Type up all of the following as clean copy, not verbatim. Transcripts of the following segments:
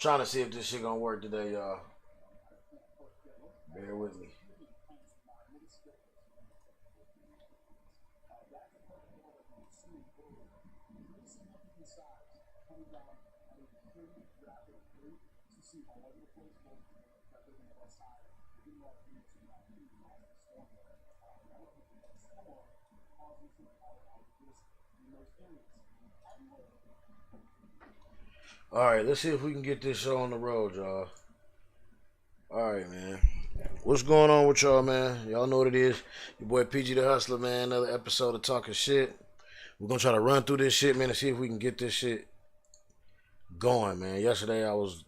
Trying to see if this shit gonna work today, y'all. Bear with me. All right, let's see if we can get this show on the road, y'all. All right, man. What's going on with y'all, man? Y'all know what it is. Your boy PG the Hustler, man. Another episode of Talking Shit. We're going to try to run through this shit, man, and see if we can get this shit going, man. Yesterday, it's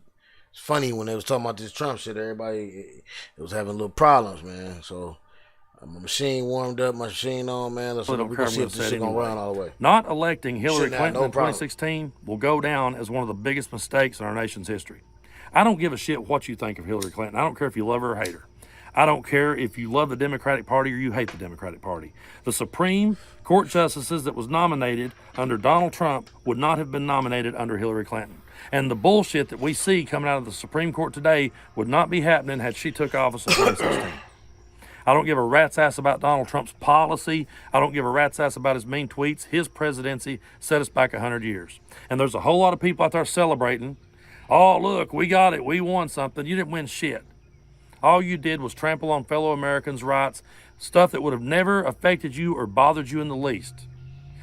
funny when they was talking about this Trump shit. Everybody it was having little problems, man. So, my machine warmed up, my machine on, man. We're going to see if this shit going to run all the way. Not electing Hillary Clinton in 2016 will go down as one of the biggest mistakes in our nation's history. I don't give a shit what you think of Hillary Clinton. I don't care if you love her or hate her. I don't care if you love the Democratic Party or you hate the Democratic Party. The Supreme Court justices that was nominated under Donald Trump would not have been nominated under Hillary Clinton. And the bullshit that we see coming out of the Supreme Court today would not be happening had she took office in 2016. I don't give a rat's ass about Donald Trump's policy. I don't give a rat's ass about his mean tweets. His presidency set us back 100 years. And there's a whole lot of people out there celebrating. Oh, look, we got it. We won something. You didn't win shit. All you did was trample on fellow Americans' rights, stuff that would have never affected you or bothered you in the least.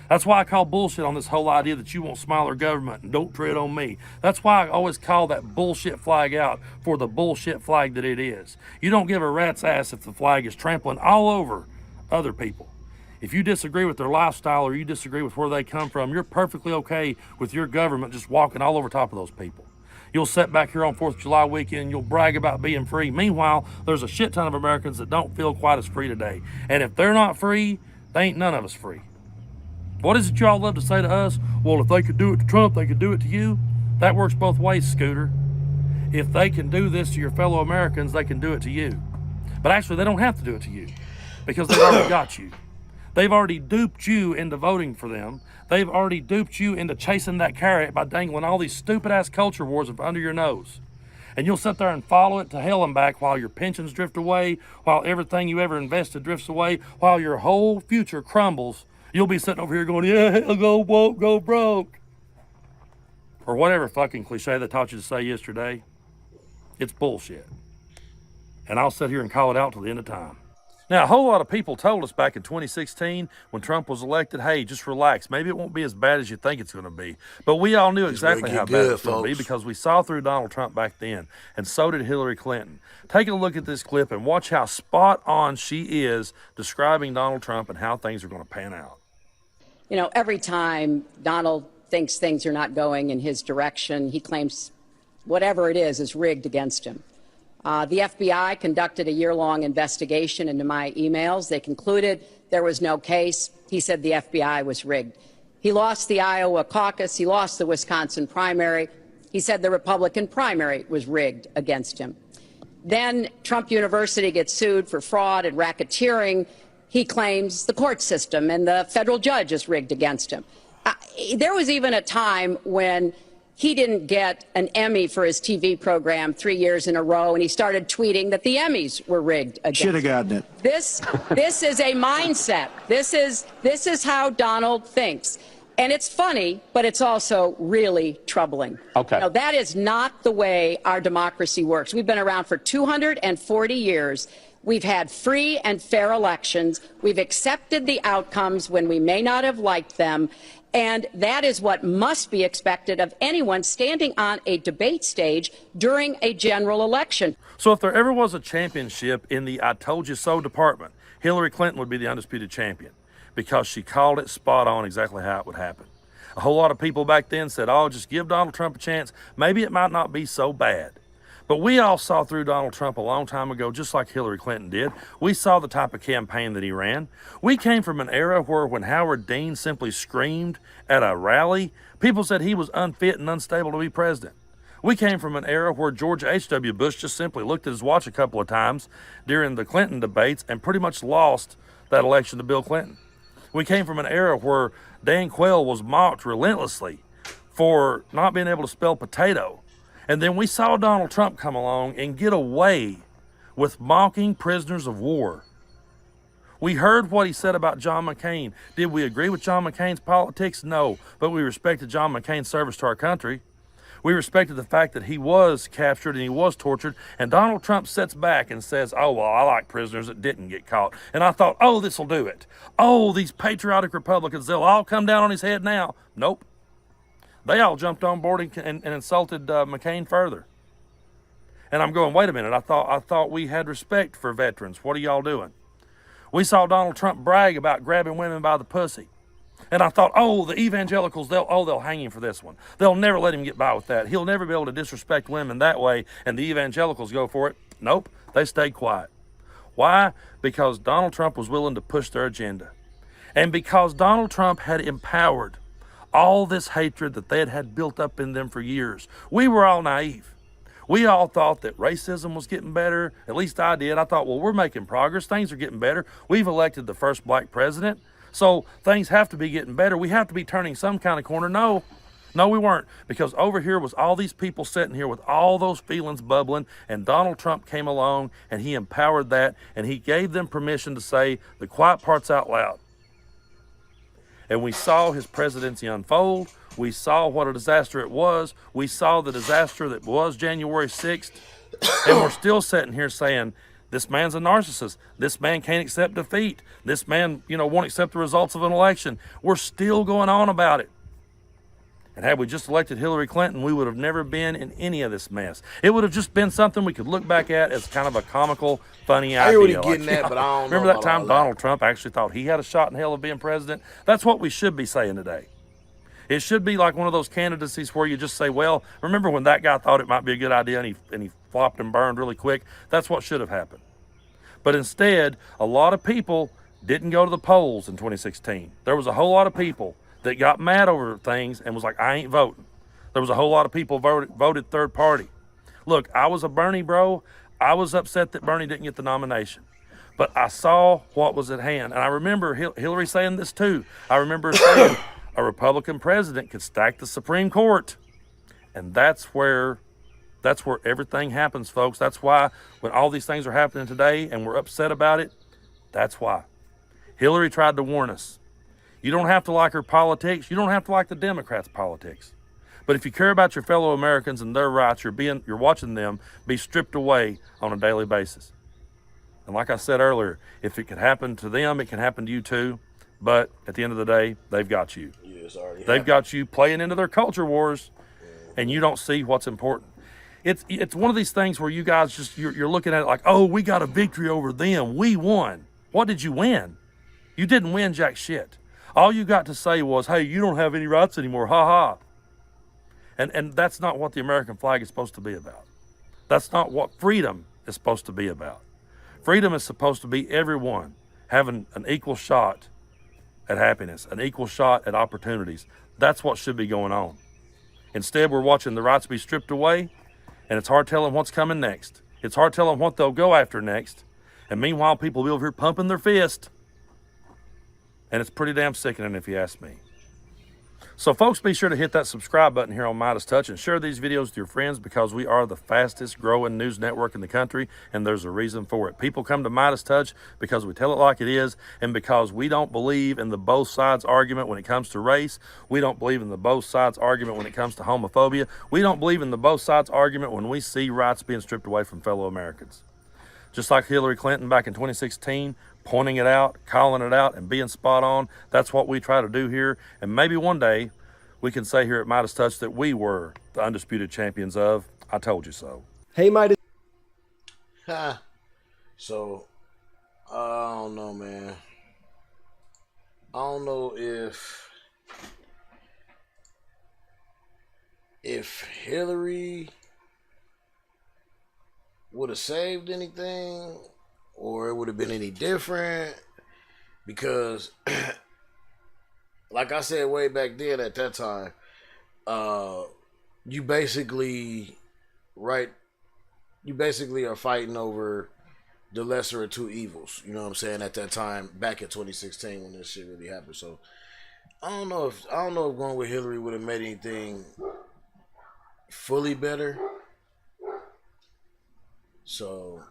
That's why I call bullshit on this whole idea that you won't smile our government and don't tread on me. That's why I always call that bullshit flag out for the bullshit flag that it is. You don't give a rat's ass if the flag is trampling all over other people. If you disagree with their lifestyle or you disagree with where they come from, you're perfectly okay with your government just walking all over top of those people. You'll sit back here on 4th of July weekend and you'll brag about being free. Meanwhile, there's a shit ton of Americans that don't feel quite as free today. And if they're not free, they ain't none of us free. What is it y'all love to say to us? Well, if they could do it to Trump, they could do it to you. That works both ways, Scooter. If they can do this to your fellow Americans, they can do it to you. But actually, they don't have to do it to you because they've already got you. They've already duped you into voting for them. They've already duped you into chasing that carrot by dangling all these stupid-ass culture wars under your nose. And you'll sit there and follow it to hell and back while your pensions drift away, while everything you ever invested drifts away, while your whole future crumbles. You'll be sitting over here going, yeah, hell, go woke, go broke. Or whatever fucking cliche they taught you to say yesterday. It's bullshit. And I'll sit here and call it out till the end of time. Now, a whole lot of people told us back in 2016 when Trump was elected, hey, just relax. Maybe it won't be as bad as you think it's going to be. But we all knew exactly how bad it's going to be because we saw through Donald Trump back then, and so did Hillary Clinton. Take a look at this clip and watch how spot on she is describing Donald Trump and how things are going to pan out. You know, every time Donald thinks things are not going in his direction, he claims whatever it is rigged against him. The FBI conducted a year-long investigation into my emails. They concluded there was no case. He said the FBI was rigged. He lost the Iowa caucus. He lost the Wisconsin primary. He said the Republican primary was rigged against him. Then Trump University gets sued for fraud and racketeering. He claims the court system and the federal judge is rigged against him. There was even a time when he didn't get an Emmy for his TV program 3 years in a row, and he started tweeting that the Emmys were rigged against him. Should have gotten it. This is a mindset. This is how Donald thinks. And it's funny, but it's also really troubling. Okay. Now, that is not the way our democracy works. We've been around for 240 years. We've had free and fair elections. We've accepted the outcomes when we may not have liked them. And that is what must be expected of anyone standing on a debate stage during a general election. So if there ever was a championship in the I told you so department, Hillary Clinton would be the undisputed champion because she called it spot on exactly how it would happen. A whole lot of people back then said, oh, just give Donald Trump a chance. Maybe it might not be so bad. But we all saw through Donald Trump a long time ago, just like Hillary Clinton did. We saw the type of campaign that he ran. We came from an era where when Howard Dean simply screamed at a rally, people said he was unfit and unstable to be president. We came from an era where George H.W. Bush just simply looked at his watch a couple of times during the Clinton debates and pretty much lost that election to Bill Clinton. We came from an era where Dan Quayle was mocked relentlessly for not being able to spell potato. And then we saw Donald Trump come along and get away with mocking prisoners of war. We heard what he said about John McCain. Did we agree with John McCain's politics? No, but we respected John McCain's service to our country. We respected the fact that he was captured and he was tortured. And Donald Trump sits back and says, oh, well, I like prisoners that didn't get caught. And I thought, oh, this will do it. Oh, these patriotic Republicans, they'll all come down on his head now. Nope. They all jumped on board and insulted McCain further. And I'm going, wait a minute, I thought we had respect for veterans. What are y'all doing? We saw Donald Trump brag about grabbing women by the pussy. And I thought, oh, the evangelicals, they'll hang him for this one. They'll never let him get by with that. He'll never be able to disrespect women that way, and the evangelicals go for it. Nope, they stayed quiet. Why? Because Donald Trump was willing to push their agenda. And because Donald Trump had empowered all this hatred that they had had built up in them for years. We were all naive. We all thought that racism was getting better. At least I did. I thought, well, we're making progress. Things are getting better. We've elected the first black president. So things have to be getting better. We have to be turning some kind of corner. No, we weren't. Because over here was all these people sitting here with all those feelings bubbling, and Donald Trump came along and he empowered that, and he gave them permission to say the quiet parts out loud. And we saw his presidency unfold. We saw what a disaster it was. We saw the disaster that was January 6th. And we're still sitting here saying, this man's a narcissist. This man can't accept defeat. This man, won't accept the results of an election. We're still going on about it. And had we just elected Hillary Clinton, we would have never been in any of this mess. It would have just been something we could look back at as kind of a comical, funny idea. I hear what you're getting at, but I don't know. Remember that time Donald Trump actually thought he had a shot in hell of being president? That's what we should be saying today. It should be like one of those candidacies where you just say, well, remember when that guy thought it might be a good idea and he flopped and burned really quick? That's what should have happened. But instead, a lot of people didn't go to the polls in 2016. There was a whole lot of people that got mad over things and was like, I ain't voting. There was a whole lot of people voted third party. Look, I was a Bernie bro. I was upset that Bernie didn't get the nomination. But I saw what was at hand. And I remember Hillary saying this too. I remember saying a Republican president could stack the Supreme Court. And that's where everything happens, folks. That's why when all these things are happening today and we're upset about it, that's why. Hillary tried to warn us. You don't have to like her politics. You don't have to like the Democrats' politics. But if you care about your fellow Americans and their rights, you're watching them be stripped away on a daily basis. And like I said earlier, if it could happen to them, it can happen to you too. But at the end of the day, they've got you. They've got you playing into their culture wars, and you don't see what's important. It's one of these things where you guys you're looking at it like, oh, we got a victory over them. We won. What did you win? You didn't win jack shit. All you got to say was, hey, you don't have any rights anymore, ha-ha. And that's not what the American flag is supposed to be about. That's not what freedom is supposed to be about. Freedom is supposed to be everyone having an equal shot at happiness, an equal shot at opportunities. That's what should be going on. Instead, we're watching the rights be stripped away, and it's hard telling what's coming next. It's hard telling what they'll go after next. And meanwhile, people will be over here pumping their fist. And it's pretty damn sickening if you ask me. So folks, be sure to hit that subscribe button here on Midas Touch and share these videos with your friends because we are the fastest growing news network in the country, and there's a reason for it. People come to Midas Touch because we tell it like it is, and because we don't believe in the both sides argument when it comes to race. We don't believe in the both sides argument when it comes to homophobia. We don't believe in the both sides argument when we see rights being stripped away from fellow Americans. Just like Hillary Clinton back in 2016, pointing it out, calling it out, and being spot on. That's what we try to do here. And maybe one day we can say here at Midas Touch that we were the undisputed champions of I told you so. Hey, Midas. So, I don't know, man. I don't know if Hillary would have saved anything or it would have been any different. Because, like I said way back then at that time, you basically are fighting over the lesser of two evils. You know what I'm saying? At that time, back in 2016 when this shit really happened. So I don't know if going with Hillary would have made anything fully better. So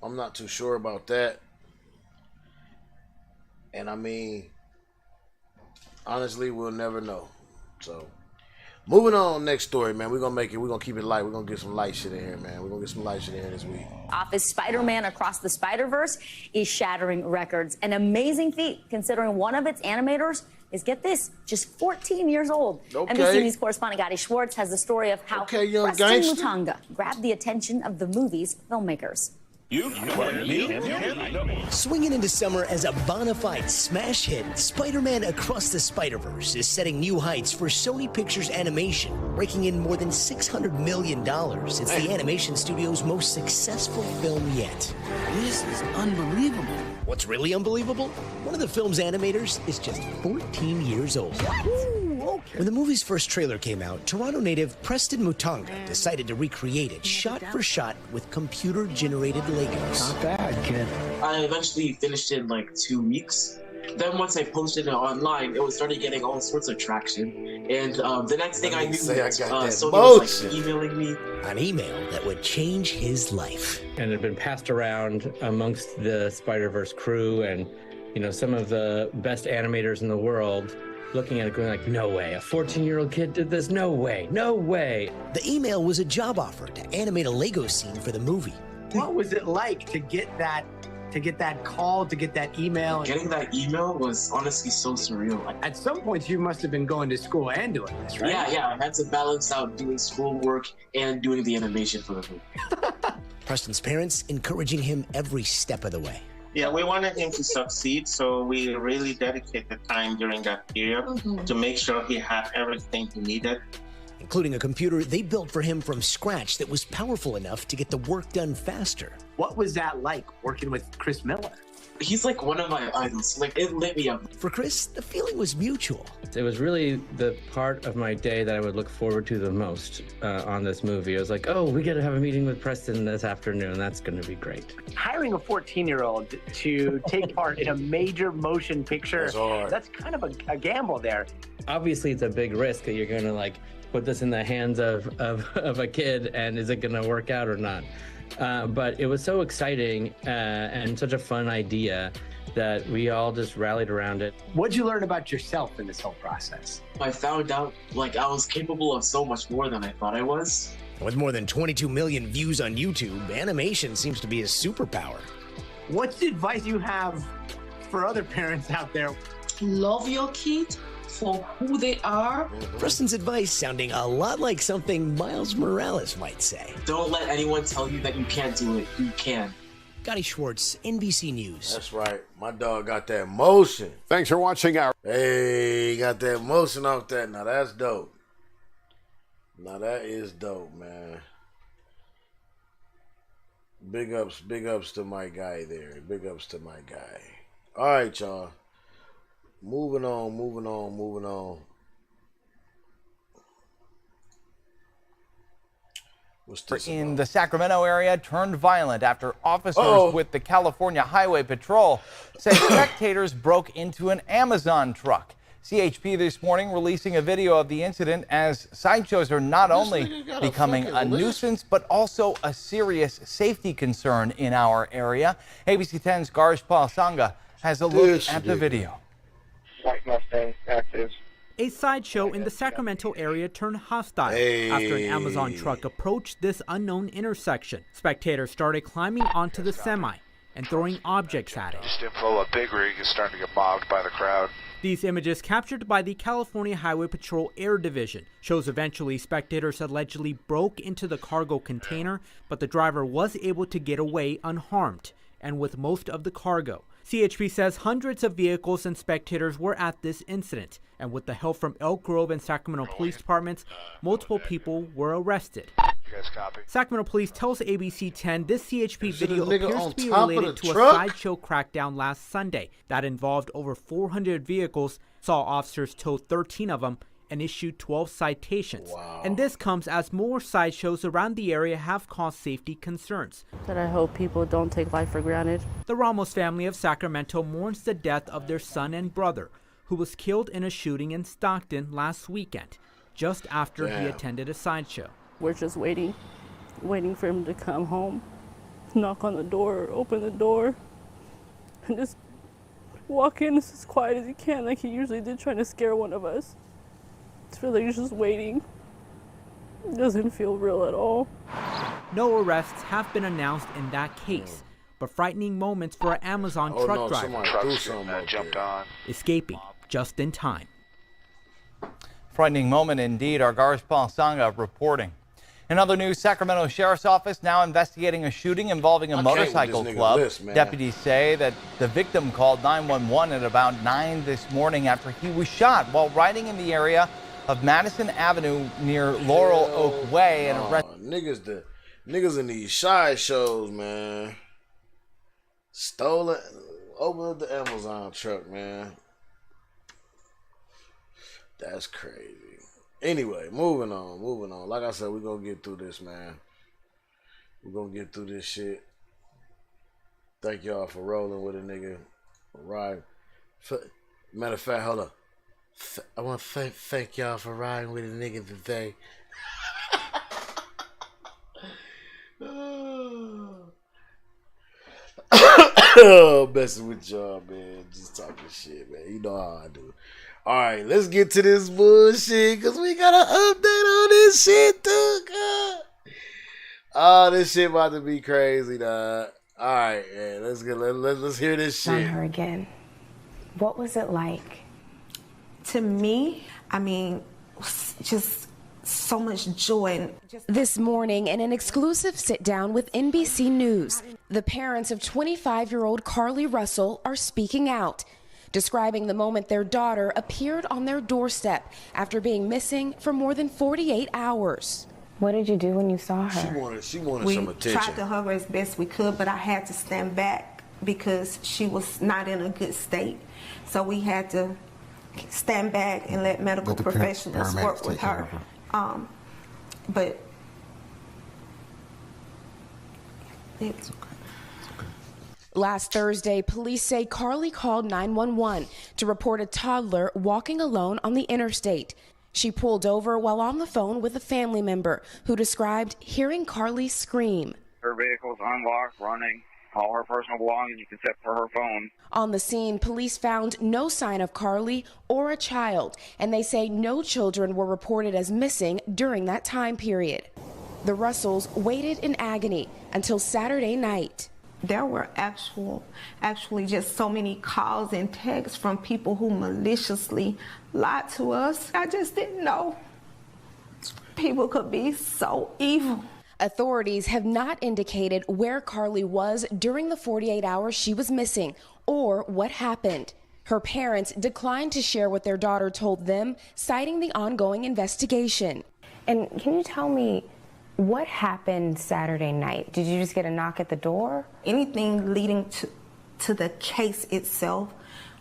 I'm not too sure about that. And I mean, honestly, we'll never know. So, moving on, next story, man. We're gonna keep it light. We're gonna get some light shit in here, man. We're gonna get some light shit in here this week. Office Spider-Man Across the Spider-Verse is shattering records. An amazing feat, considering one of its animators is, get this, just 14 years old. Okay. NBC News correspondent Gotti Schwartz has the story of how young Preston gangster. Mutanga grabbed the attention of the movie's filmmakers. Swinging into summer as a bona fide smash hit, Spider-Man Across the Spider-Verse is setting new heights for Sony Pictures Animation, raking in more than $600 million. It's the animation studio's most successful film yet. This is unbelievable. What's really unbelievable? One of the film's animators is just 14 years old. When the movie's first trailer came out, Toronto native Preston Mutanga decided to recreate it shot for shot with computer-generated Legos. Not bad, kid. I eventually finished it in like 2 weeks. Then once I posted it online, it was started getting all sorts of traction. And the next thing I knew, Sony was like emailing me. An email that would change his life. And it had been passed around amongst the Spider-Verse crew and, you know, some of the best animators in the world, looking at it going like, no way, a 14-year-old kid did this? No way, no way. The email was a job offer to animate a Lego scene for the movie. What was it like to get that call, to get that email? Getting that email was honestly so surreal. At some point, you must have been going to school and doing this, right? Yeah, I had to balance out doing schoolwork and doing the animation for the movie. Preston's parents encouraging him every step of the way. Yeah, we wanted him to succeed, so we really dedicated time during that period to make sure he had everything he needed. Including a computer they built for him from scratch that was powerful enough to get the work done faster. What was that like, working with Chris Miller? He's like one of my idols. Like, it lit me up. For Chris, the feeling was mutual. It was really the part of my day that I would look forward to the most on this movie. I was like, oh, we get to have a meeting with Preston this afternoon. That's going to be great. Hiring a 14-year-old to take part in a major motion picture, that's kind of a gamble there. Obviously, it's a big risk that you're going to like put this in the hands of a kid, and is it going to work out or not? But it was so exciting and such a fun idea that we all just rallied around it. What'd you learn about yourself in this whole process? I found out like I was capable of so much more than I thought I was. With more than 22 million views on YouTube, animation seems to be a superpower. What's the advice you have for other parents out there? Love your kid for who they are. Preston's advice sounding a lot like something Miles Morales might say. Don't let anyone tell you that you can't do it. You can. Gotti Schwartz, NBC News. That's right. My dog got that motion. Thanks for watching our... Hey, got that motion off that. Now that's dope. Now that is dope, man. Big ups to my guy there. Big ups to my guy. All right, y'all. Moving on. In the Sacramento area turned violent after officers with the California Highway Patrol say spectators broke into an Amazon truck. CHP this morning releasing a video of the incident as sideshows are not only becoming a nuisance but also a serious safety concern in our area. ABC 10's Garshpal Sangha has a look at the video. White Mustang active. A sideshow in the Sacramento area turned hostile after an Amazon truck approached this unknown intersection. Spectators started climbing onto the semi and throwing objects at it. Just info, a big rig is starting to get mobbed by the crowd. These images captured by the California Highway Patrol Air Division shows eventually spectators allegedly broke into the cargo container, but the driver was able to get away unharmed and with most of the cargo. CHP says hundreds of vehicles and spectators were at this incident, and with the help from Elk Grove and Sacramento police departments, multiple people were arrested. You guys copy? Sacramento Police tells ABC 10 this CHP video appears to be top of related the to a truck? sideshow crackdown last Sunday that involved over 400 vehicles, saw officers tow 13 of them, and issued 12 citations. Wow. And this comes as more sideshows around the area have caused safety concerns. That I hope people don't take life for granted. The Ramos family of Sacramento mourns the death of their son and brother, who was killed in a shooting in Stockton last weekend, just after he attended a sideshow. We're just waiting for him to come home, knock on the door, open the door, and just walk in as quiet as he can, like he usually did, trying to scare one of us. It's really just waiting. It doesn't feel real at all. No arrests have been announced in that case, but frightening moments for an Amazon truck driver jumped on. escaping just in time. Frightening moment indeed. Our Gars Pansanga reporting. In other news, Sacramento Sheriff's Office now investigating a shooting involving a motorcycle club. Deputies say that the victim called 911 at about 9 this morning after he was shot while riding in the area of Madison Avenue near Laurel Oak Way. And niggas in these shy shows, man. Stolen, opened up the Amazon truck, man. That's crazy. Anyway, moving on. Like I said, we're going to get through this, man. We're going to get through this shit. Thank y'all for rolling with a nigga. Right. Matter of fact, hold up. I want to thank y'all for riding with a nigga today. Messing with y'all, man. Just talking shit, man. You know how I do. All right, let's get to this bullshit because we got an update on this shit, too, God. Oh, this shit about to be crazy, dog. All right, man. Let's hear this shit. On her again. What was it like? To me, I mean, just so much joy. This morning, in an exclusive sit-down with NBC News, the parents of 25-year-old Carlee Russell are speaking out, describing the moment their daughter appeared on their doorstep after being missing for more than 48 hours. What did you do when you saw her? She wanted some attention. We tried to hug her as best we could, but I had to stand back because she was not in a good state. So we had to stand back and let medical professionals work with her. But it's okay. Last Thursday, police say Carlee called 911 to report a toddler walking alone on the interstate. She pulled over while on the phone with a family member who described hearing Carlee scream. Her vehicle's unlocked, running. All her personal belongings except for her phone. On the scene, police found no sign of Carlee or a child, and they say no children were reported as missing during that time period. The Russells waited in agony until Saturday night. There were actually just so many calls and texts from people who maliciously lied to us. I just didn't know people could be so evil. Authorities have not indicated where Carlee was during the 48 hours she was missing or what happened. Her parents declined to share what their daughter told them, citing the ongoing investigation. And can you tell me what happened Saturday night? Did you just get a knock at the door? Anything leading to the case itself,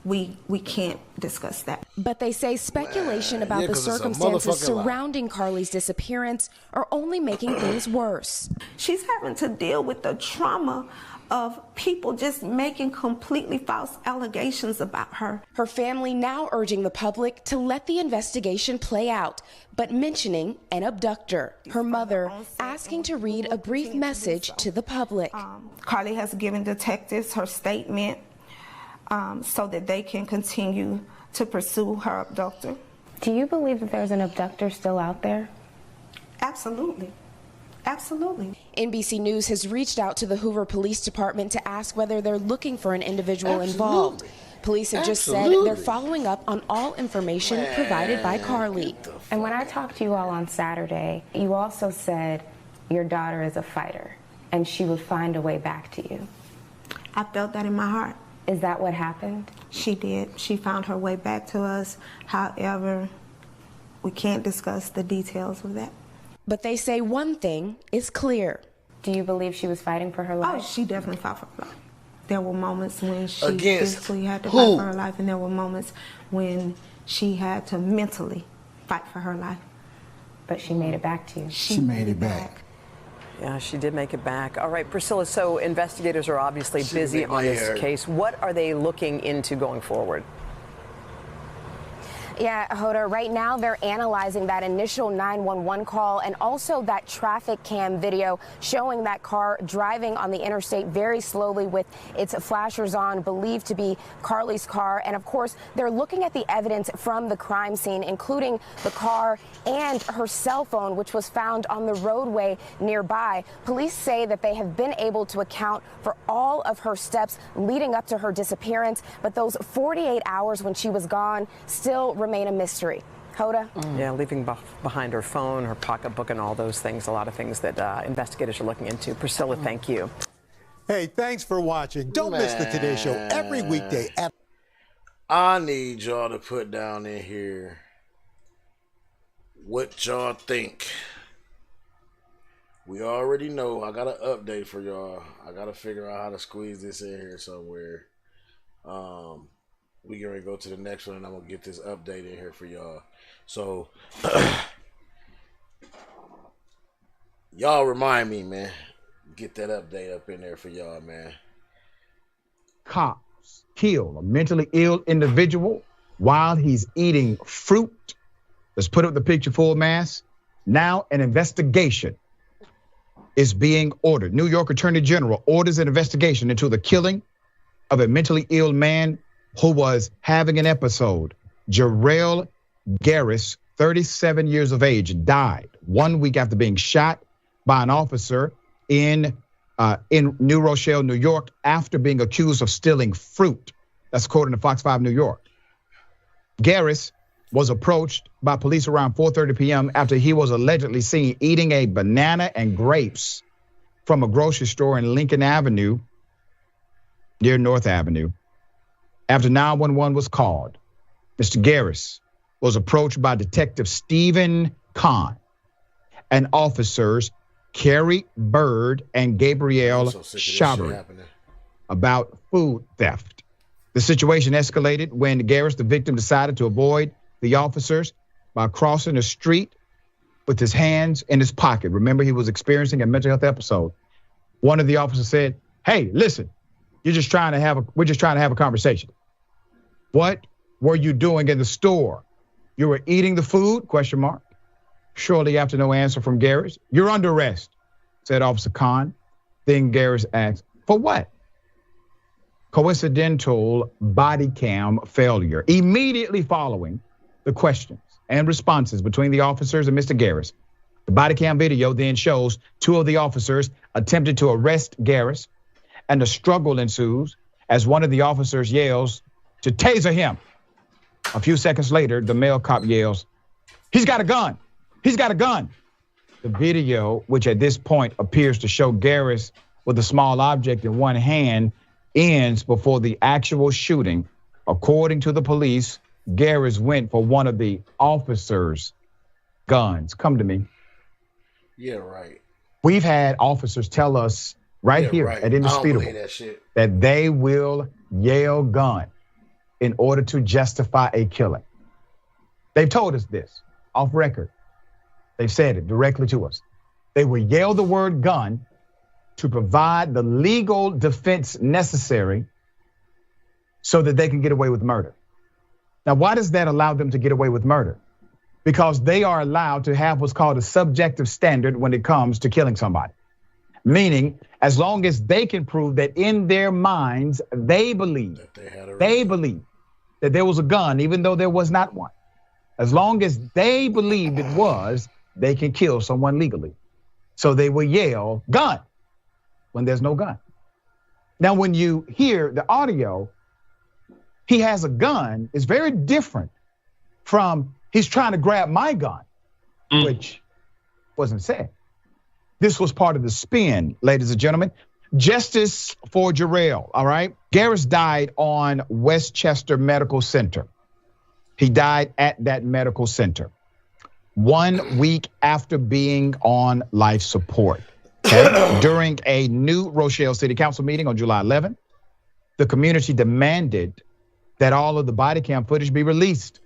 we can't discuss that. But they say speculation about the circumstances surrounding Carlee's disappearance are only making things worse. She's having to deal with the trauma of people just making completely false allegations about her. Her family now urging the public to let the investigation play out, but mentioning an abductor. Her mother asking to read a brief message to the public. Carlee has given detectives her statement so that they can continue to pursue her abductor. Do you believe that there's an abductor still out there? Absolutely. Absolutely. NBC News has reached out to the Hoover Police Department to ask whether they're looking for an individual involved. Police have just said they're following up on all information provided by Carlee. And when I talked to you all on Saturday, you also said your daughter is a fighter and she would find a way back to you. I felt that in my heart. Is that what happened? She did. She found her way back to us. However, we can't discuss the details of that. But they say one thing is clear. Do you believe she was fighting for her life? Oh, she definitely fought for her life. There were moments when she Against physically had to who? fight for her life, and there were moments when she had to mentally fight for her life. But she made it back to you. She made it back. Yeah, she did make it back. All right, Priscilla, so investigators are obviously busy on this case. What are they looking into going forward? Yeah, Hoda, right now they're analyzing that initial 911 call and also that traffic cam video showing that car driving on the interstate very slowly with its flashers on, believed to be Carlee's car. And of course, they're looking at the evidence from the crime scene, including the car and her cell phone, which was found on the roadway nearby. Police say that they have been able to account for all of her steps leading up to her disappearance, but those 48 hours when she was gone still remain a mystery. Hoda? Yeah, leaving behind her phone, her pocketbook, and all those things. A lot of things that investigators are looking into. Priscilla, thank you. Hey, thanks for watching. Don't miss the Today Show every weekday. I need y'all to put down in here what y'all think. We already know. I got an update for y'all. I got to figure out how to squeeze this in here somewhere. We gonna go to the next one, and I'm gonna get this update in here for y'all. So, y'all remind me, man. Get that update up in there for y'all, man. Cops kill a mentally ill individual while he's eating fruit. Let's put up the picture full mass. Now an investigation is being ordered. New York Attorney General orders an investigation into the killing of a mentally ill man who was having an episode. Jarrell Garris, 37 years of age, died 1 week after being shot by an officer in New Rochelle, New York, after being accused of stealing fruit. That's according to Fox 5 New York. Garris was approached by police around 4:30 p.m. after he was allegedly seen eating a banana and grapes from a grocery store in Lincoln Avenue near North Avenue. After 911 was called, Mr. Garris was approached by Detective Stephen Kahn and officers Carrie Bird and Gabrielle Chabry about food theft. The situation escalated when Garris, the victim, decided to avoid the officers by crossing the street with his hands in his pocket. Remember, he was experiencing a mental health episode. One of the officers said, "Hey, listen, we're just trying to have a conversation. What were you doing in the store? You were eating the food? ? Shortly after no answer from Garris, "You're under arrest," said Officer Kahn. Then Garris asked, "For what?" Coincidental body cam failure. Immediately following the questions and responses between the officers and Mr. Garris, the body cam video then shows two of the officers attempted to arrest Garris, and a struggle ensues as one of the officers yells to taser him. A few seconds later, the male cop yells, "He's got a gun! He's got a gun!" The video, which at this point appears to show Garris with a small object in one hand, ends before the actual shooting. According to the police, Garris went for one of the officers' guns. Come to me. Yeah, right. We've had officers tell us here at Indisputable that they will yell gun in order to justify a killing. They've told us this off record. They've said it directly to us. They will yell the word gun to provide the legal defense necessary so that they can get away with murder. Now, why does that allow them to get away with murder? Because they are allowed to have what's called a subjective standard when it comes to killing somebody. Meaning, as long as they can prove that in their minds, they believe that there was a gun, even though there was not one. As long as they believed it was, they can kill someone legally. So they will yell gun when there's no gun. Now, when you hear the audio, he has a gun, is very different from he's trying to grab my gun, which wasn't said. This was part of the spin, ladies and gentlemen. Justice for Jarrell, all right? Garris died on Westchester Medical Center. He died at that medical center. 1 week after being on life support. Okay? During a new Rochelle City Council meeting on July 11th, the community demanded that all of the body cam footage be released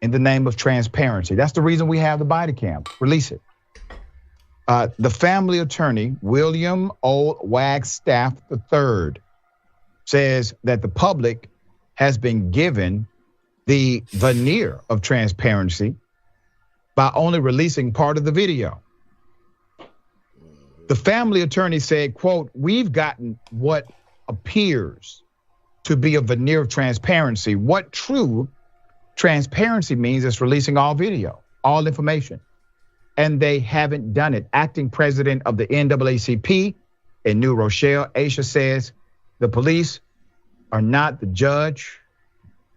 in the name of transparency. That's the reason we have the body cam. Release it. The family attorney, William O. Wagstaff III, says that the public has been given the veneer of transparency by only releasing part of the video. The family attorney said, quote, "We've gotten what appears to be a veneer of transparency. What true transparency means is releasing all video, all information. And they haven't done it." Acting president of the NAACP in New Rochelle, Aisha, says the police are not the judge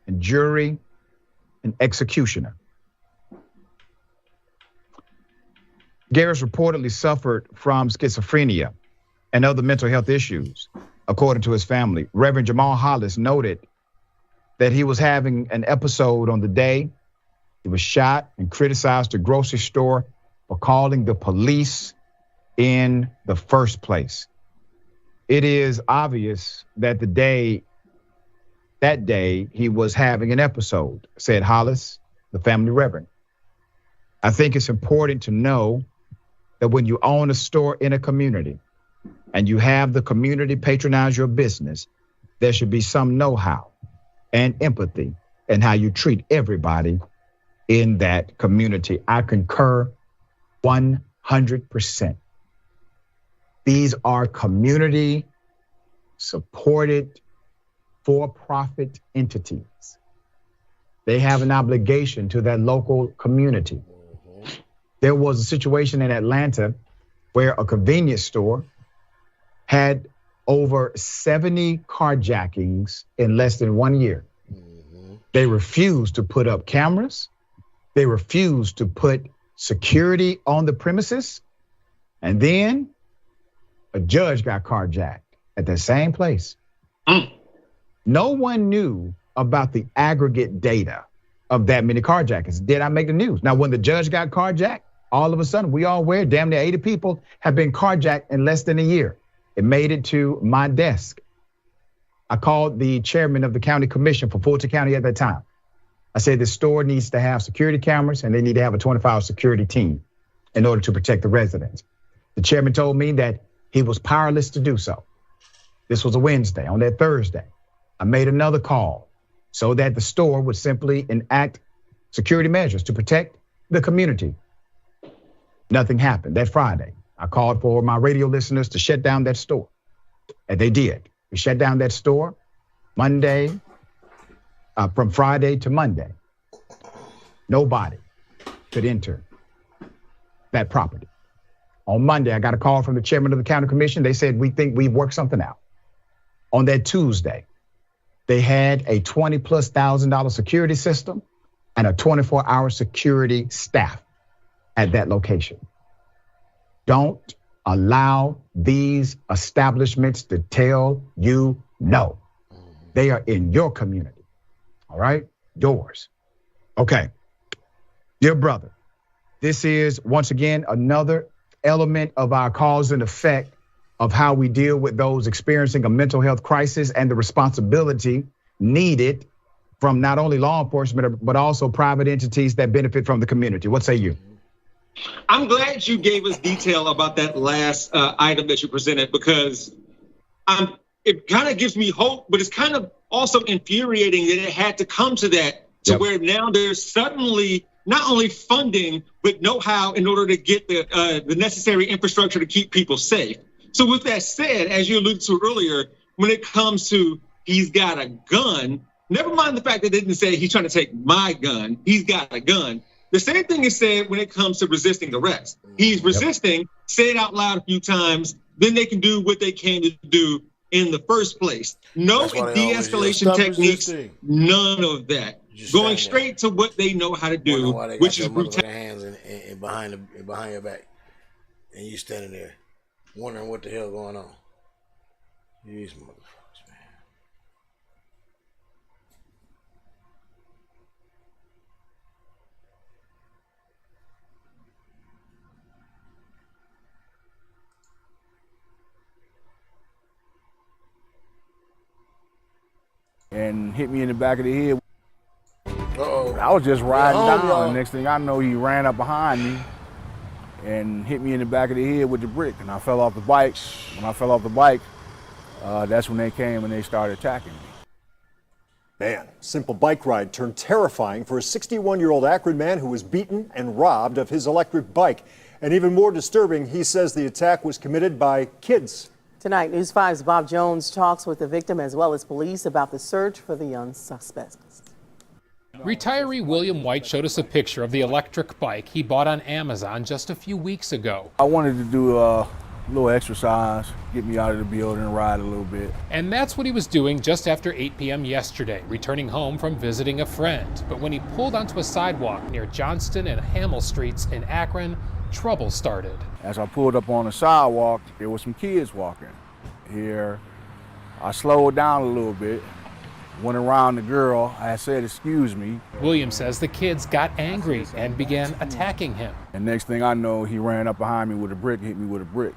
and jury and executioner. Garris reportedly suffered from schizophrenia and other mental health issues, according to his family. Reverend Jamal Hollis noted that he was having an episode on the day he was shot and criticized the grocery store for calling the police in the first place. It is obvious that that day he was having an episode, said Hollis, the family reverend. I think it's important to know that when you own a store in a community and you have the community patronize your business, there should be some know-how and empathy in how you treat everybody in that community. I concur 100%. These are community supported for-profit entities. They have an obligation to that local community. There was a situation in Atlanta where a convenience store had over 70 carjackings in less than 1 year. They refused to put up cameras. They refused to put security on the premises. And then a judge got carjacked at the same place. No one knew about the aggregate data of that many carjackings. Did I make the news? Now, when the judge got carjacked, all of a sudden, we all aware damn near 80 people have been carjacked in less than a year. It made it to my desk. I called the chairman of the county commission for Fulton County at that time. I said the store needs to have security cameras and they need to have a 24-hour security team in order to protect the residents. The chairman told me that he was powerless to do so. This was a Wednesday. On that Thursday, I made another call so that the store would simply enact security measures to protect the community. Nothing happened. That Friday, I called for my radio listeners to shut down that store. And they did. We shut down that store Monday, from Friday to Monday. Nobody could enter that property. On Monday, I got a call from the chairman of the county commission. They said, we think we've worked something out. On that Tuesday, they had a $20,000+ security system and a 24-hour security staff at that location. Don't allow these establishments to tell you no. They are in your community, all right? Yours. Okay, dear brother, this is once again another element of our cause and effect of how we deal with those experiencing a mental health crisis and the responsibility needed from not only law enforcement, but also private entities that benefit from the community. What say you? I'm glad you gave us detail about that last item that you presented, because it kind of gives me hope, but it's kind of also infuriating that it had to come to that, to where now there's suddenly not only funding, but know-how in order to get the necessary infrastructure to keep people safe. So with that said, as you alluded to earlier, when it comes to he's got a gun, never mind the fact that they didn't say he's trying to take my gun, he's got a gun. The same thing is said when it comes to resisting arrest. He's resisting, say it out loud a few times, then they can do what they came to do in the first place. No de-escalation techniques, none of that. Going straight to what they know how to do, which is brutality. Hands and behind your back, and you standing there wondering what the hell going on. These motherfuckers, man. and hit me in the back of the head. Uh-oh. I was just riding home, down, y'all. and next thing I know, he ran up behind me and hit me in the back of the head with the brick, and I fell off the bike. When I fell off the bike, that's when they came and they started attacking me. Man, simple bike ride turned terrifying for a 61-year-old Akron man who was beaten and robbed of his electric bike. And even more disturbing, he says the attack was committed by kids. Tonight, News 5's Bob Jones talks with the victim as well as police about the search for the young suspects. Retiree William White showed us a picture of the electric bike he bought on Amazon just a few weeks ago. I wanted to do a little exercise, get me out of the building and ride a little bit. And that's what he was doing just after 8 p.m. yesterday, returning home from visiting a friend. But when he pulled onto a sidewalk near Johnston and Hamel Streets in Akron, trouble started. As I pulled up on the sidewalk, there were some kids walking here. I slowed down a little bit, went around the girl. I said, "Excuse me." William says the kids got angry and began attacking him. And next thing I know, he ran up behind me with a brick, hit me with a brick.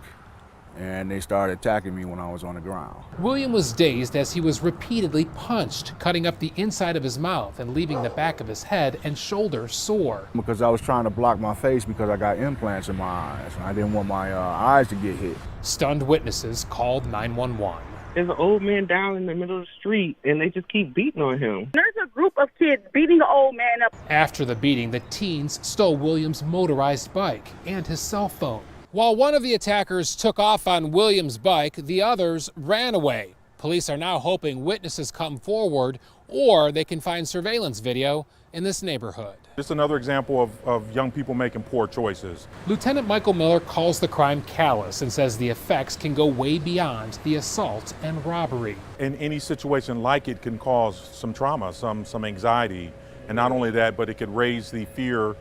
And they started attacking me when I was on the ground. William was dazed as he was repeatedly punched, cutting up the inside of his mouth and leaving the back of his head and shoulder sore. Because I was trying to block my face because I got implants in my eyes. And I didn't want my eyes to get hit. Stunned witnesses called 911. There's an old man down in the middle of the street, and they just keep beating on him. There's a group of kids beating the old man up. After the beating, the teens stole William's motorized bike and his cell phone. While one of the attackers took off on William's bike, the others ran away. Police are now hoping witnesses come forward or they can find surveillance video in this neighborhood. Just another example of young people making poor choices. Lieutenant Michael Miller calls the crime callous and says the effects can go way beyond the assault and robbery. In any situation like it can cause some trauma, some anxiety. And not only that, but it could raise the fear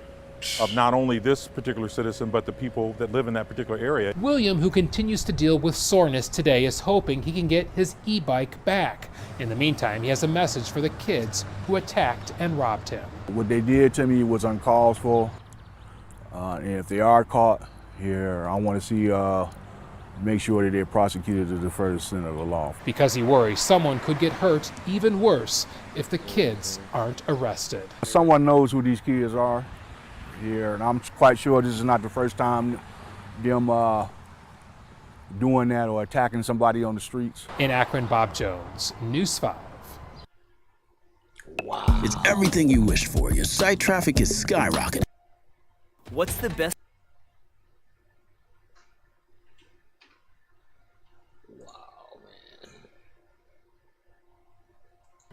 of not only this particular citizen, but the people that live in that particular area. William, who continues to deal with soreness today, is hoping he can get his e-bike back. In the meantime, he has a message for the kids who attacked and robbed him. What they did to me was uncalled for. And if they are caught here, I want to see, make sure that they're prosecuted to the furthest extent of the law. Because he worries someone could get hurt even worse if the kids aren't arrested. Someone knows who these kids are here, and I'm quite sure this is not the first time them doing that or attacking somebody on the streets. In Akron, Bob Jones, News 5. Wow. It's everything you wished for. Your site traffic is skyrocketing. What's the best?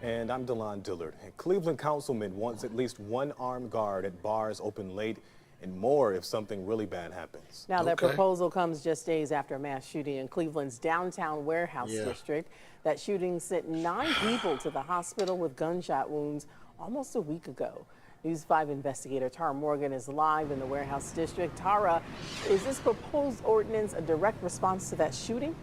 And I'm DeLon Dillard. A Cleveland councilman wants at least one armed guard at bars open late and more if something really bad happens. Now, that proposal comes just days after a mass shooting in Cleveland's downtown warehouse district. That shooting sent 9 people to the hospital with gunshot wounds almost a week ago. News 5 investigator Tara Morgan is live in the warehouse district. Tara, is this proposed ordinance a direct response to that shooting?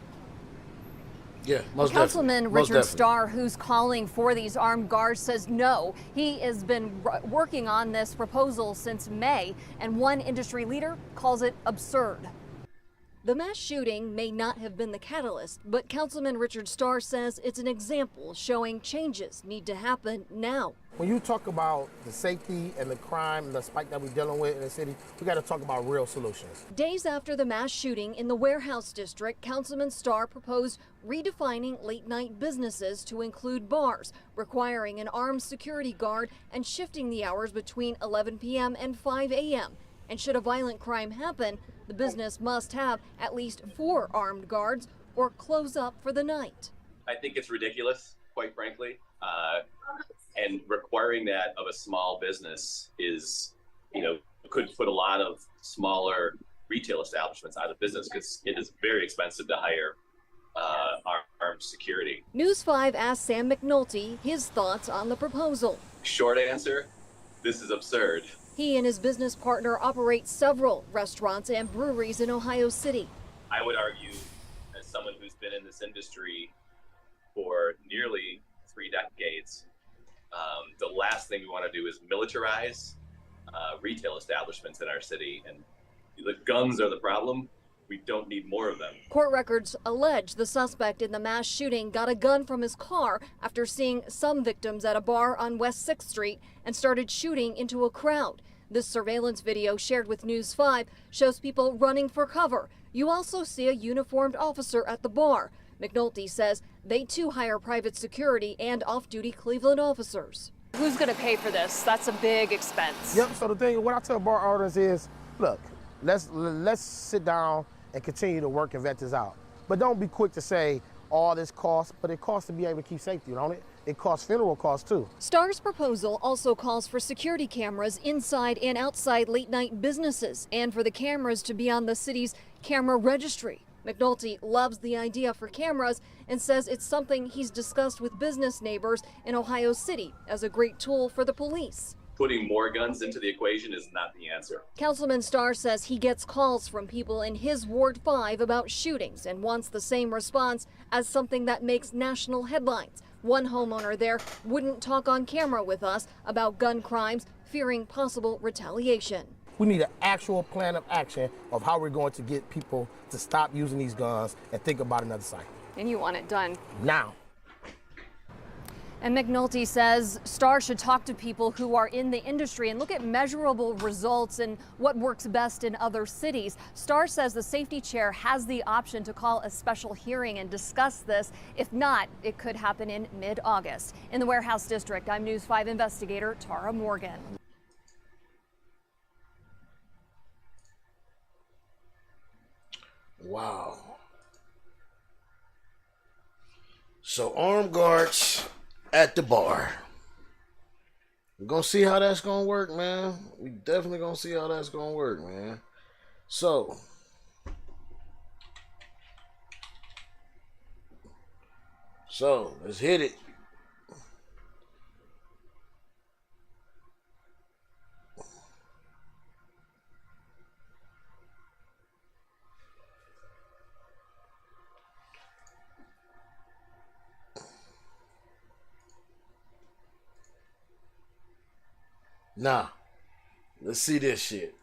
Yeah, most Councilman definitely. Richard Starr, who's calling for these armed guards, says no. He has been working on this proposal since May, and one industry leader calls it absurd. The mass shooting may not have been the catalyst, but Councilman Richard Starr says it's an example showing changes need to happen now. When you talk about the safety and the crime and the spike that we're dealing with in the city, we got to talk about real solutions. Days after the mass shooting in the warehouse district, Councilman Starr proposed redefining late-night businesses to include bars, requiring an armed security guard and shifting the hours between 11 p.m. and 5 a.m. And should a violent crime happen, the business must have at least 4 armed guards or close up for the night. I think it's ridiculous, quite frankly. And requiring that of a small business is, could put a lot of smaller retail establishments out of business because it is very expensive to hire armed security. News 5 asked Sam McNulty his thoughts on the proposal. Short answer, this is absurd. He and his business partner operate several restaurants and breweries in Ohio City. I would argue, as someone who's been in this industry for nearly 3 decades, the last thing we want to do is militarize retail establishments in our city. And the guns are the problem. We don't need more of them. Court records allege the suspect in the mass shooting got a gun from his car after seeing some victims at a bar on West 6th Street and started shooting into a crowd. This surveillance video shared with News 5 shows people running for cover. You also see a uniformed officer at the bar. McNulty says they too hire private security and off-duty Cleveland officers. Who's going to pay for this? That's a big expense. Yep, so the thing, what I tell bar owners is, look, let's sit down and continue to work and vet this out. But don't be quick to say all this costs, but it costs to be able to keep safety, don't it? It costs funeral costs too. Starr's proposal also calls for security cameras inside and outside late-night businesses and for the cameras to be on the city's camera registry. McNulty loves the idea for cameras and says it's something he's discussed with business neighbors in Ohio City as a great tool for the police. Putting more guns into the equation is not the answer. Councilman Starr says he gets calls from people in his Ward 5 about shootings and wants the same response as something that makes national headlines. One homeowner there wouldn't talk on camera with us about gun crimes, fearing possible retaliation. We need an actual plan of action of how we're going to get people to stop using these guns and think about another cycle. And you want it done now. And McNulty says Starr should talk to people who are in the industry and look at measurable results and what works best in other cities. Starr says the safety chair has the option to call a special hearing and discuss this. If not, it could happen in mid-August. In the Warehouse District, I'm News 5 investigator Tara Morgan. Wow. So armed guards at the bar. We're gonna see how that's gonna work, man. We definitely gonna see how that's gonna work, man. So let's hit it. Nah, let's see this shit.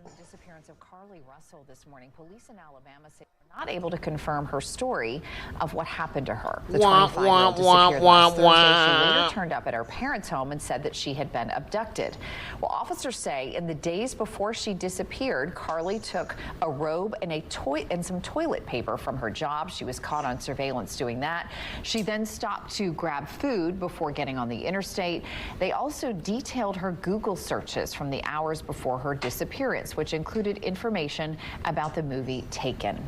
The disappearance of Carlee Russell this morning, police in Alabama say they're not able to confirm her story of what happened to her. The 25-year-old disappeared last Thursday. She later turned up at her parents' home and said that she had been abducted. Well, officers say in the days before she disappeared, Carlee took a robe and some toilet paper from her job. She was caught on surveillance doing that. She then stopped to grab food before getting on the interstate. They also detailed her Google searches from the hours before her disappearance, which included information about the movie Talkin.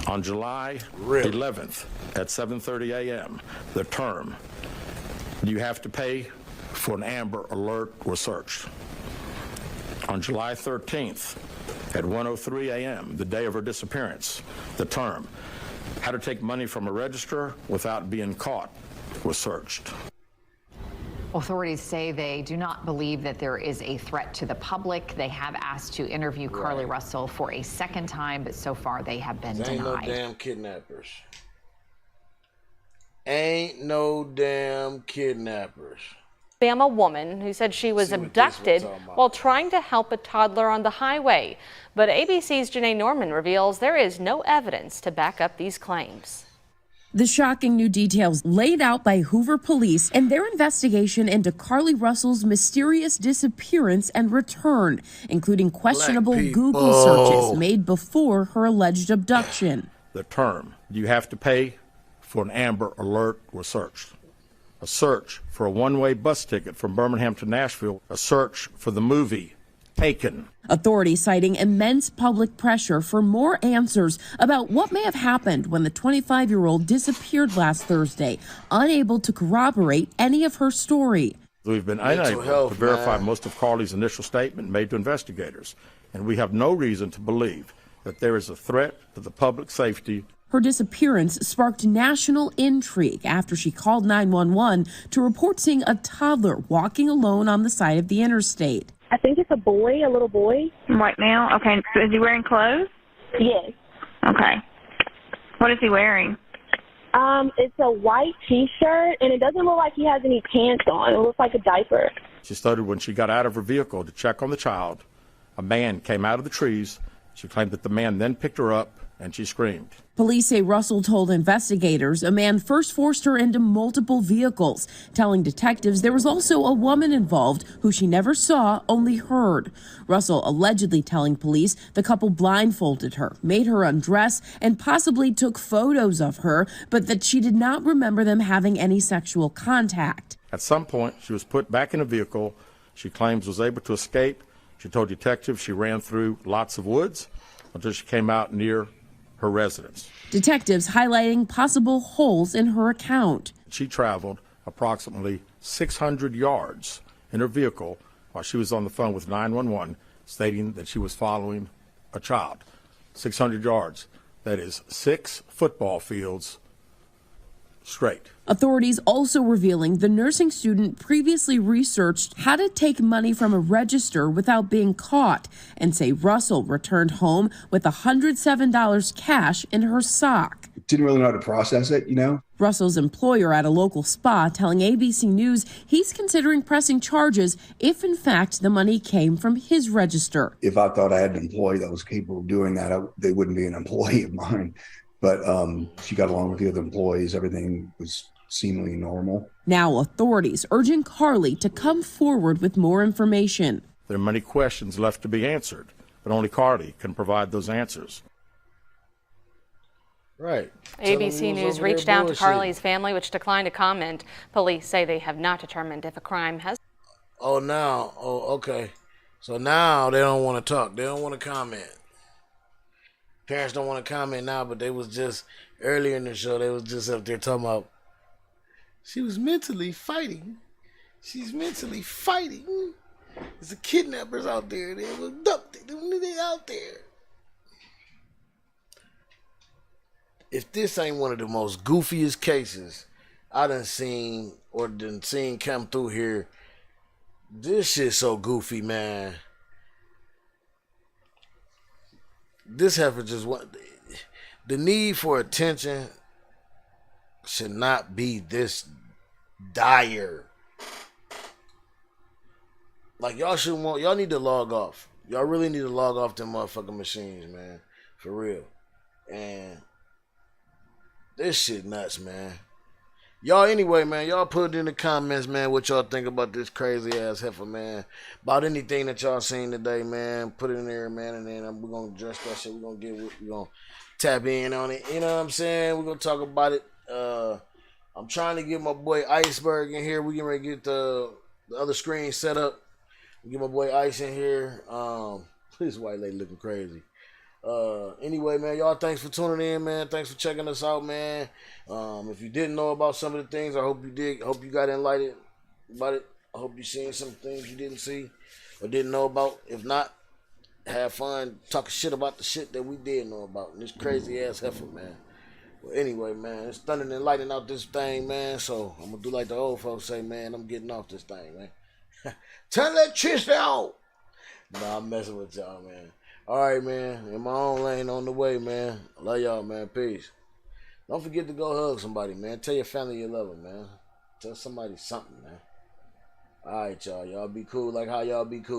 On July 11th at 7:30 a.m., the term "you have to pay for an Amber Alert" was searched. On July 13th at 1:03 a.m., the day of her disappearance, the term "how to take money from a register without being caught" was searched. Authorities say they do not believe that there is a threat to the public. They have asked to interview Carlee Russell for a second time, but so far they have been denied. Ain't no damn kidnappers. Ain't no damn kidnappers. Alabama woman who said she was abducted while trying to help a toddler on the highway. But ABC's Janae Norman reveals there is no evidence to back up these claims. The shocking new details laid out by Hoover police and their investigation into Carlee Russell's mysterious disappearance and return, including questionable Google searches made before her alleged abduction. The term "you have to pay for an Amber Alert" was searched. A search for a one-way bus ticket from Birmingham to Nashville. A search for the movie Talkin. Authorities citing immense public pressure for more answers about what may have happened when the 25-year-old disappeared last Thursday, unable to corroborate any of her story. We've been unable to verify most of Carlee's initial statement made to investigators, and we have no reason to believe that there is a threat to the public safety. Her disappearance sparked national intrigue after she called 911 to report seeing a toddler walking alone on the side of the interstate. I think it's a boy, a little boy. Right now? Okay. So is he wearing clothes? Yes. Okay. What is he wearing? It's a white T-shirt, and it doesn't look like he has any pants on. It looks like a diaper. She stated when she got out of her vehicle to check on the child, a man came out of the trees, She claimed that the man then picked her up and she screamed. Police say Russell told investigators a man first forced her into multiple vehicles, telling detectives there was also a woman involved who she never saw, only heard. Russell allegedly telling police the couple blindfolded her, made her undress, and possibly took photos of her, but that she did not remember them having any sexual contact. At some point, she was put back in a vehicle she claims was able to escape. She told detectives she ran through lots of woods until she came out near her residence. Detectives highlighting possible holes in her account. She traveled approximately 600 yards in her vehicle while she was on the phone with 911, stating that she was following a child. 600 yards. That is 6 football fields straight. Authorities also revealing the nursing student previously researched how to take money from a register without being caught, and say Russell returned home with $107 cash in her sock. Didn't really know how to process it, you know? Russell's employer at a local spa telling ABC News he's considering pressing charges if in fact the money came from his register. If I thought I had an employee that was capable of doing that, they wouldn't be an employee of mine. But she got along with the other employees. Everything was seemingly normal. Now authorities urging Carlee to come forward with more information. There are many questions left to be answered, but only Carlee can provide those answers. Right. ABC News reached out to Carlee's family, which declined to comment. Police say they have not determined if a crime has. Okay. So now they don't want to talk. They don't want to comment. Parents don't want to comment now, but they was just earlier in the show. They was just up there talking about she was mentally fighting. She's mentally fighting. There's a kidnappers out there. They were abducted. They out there. If this ain't one of the most goofiest cases I done seen come through here, this shit's so goofy, man. This heifer just want the need for attention should not be this dire. Like y'all need to log off. Y'all really need to log off them motherfucking machines, man. For real. And this shit nuts, man. Y'all anyway, man, y'all put it in the comments, man, what y'all think about this crazy ass heifer, man. About anything that y'all seen today, man. Put it in there, man, and then we're gonna address that shit. We're gonna tap in on it. You know what I'm saying? We're gonna talk about it. I'm trying to get my boy Iceberg in here. We getting ready to get the other screen set up. Get my boy Ice in here. This white lady looking crazy. Anyway, man, y'all, thanks for tuning in, man. Thanks for checking us out, man. If you didn't know about some of the things, I hope you did. I hope you got enlightened about it. I hope you seen some things you didn't see or didn't know about. If not, have fun talking shit about the shit that we did know about. And this crazy ass heifer, man. Well, anyway, man, it's thunder and lightning out this thing, man. So I'm gonna do like the old folks say, man. I'm getting off this thing, man. Turn that chish out. Nah, I'm messing with y'all, man. All right, man. In my own lane on the way, man. I love y'all, man. Peace. Don't forget to go hug somebody, man. Tell your family you love them, man. Tell somebody something, man. All right, y'all. Y'all be cool like how y'all be cool.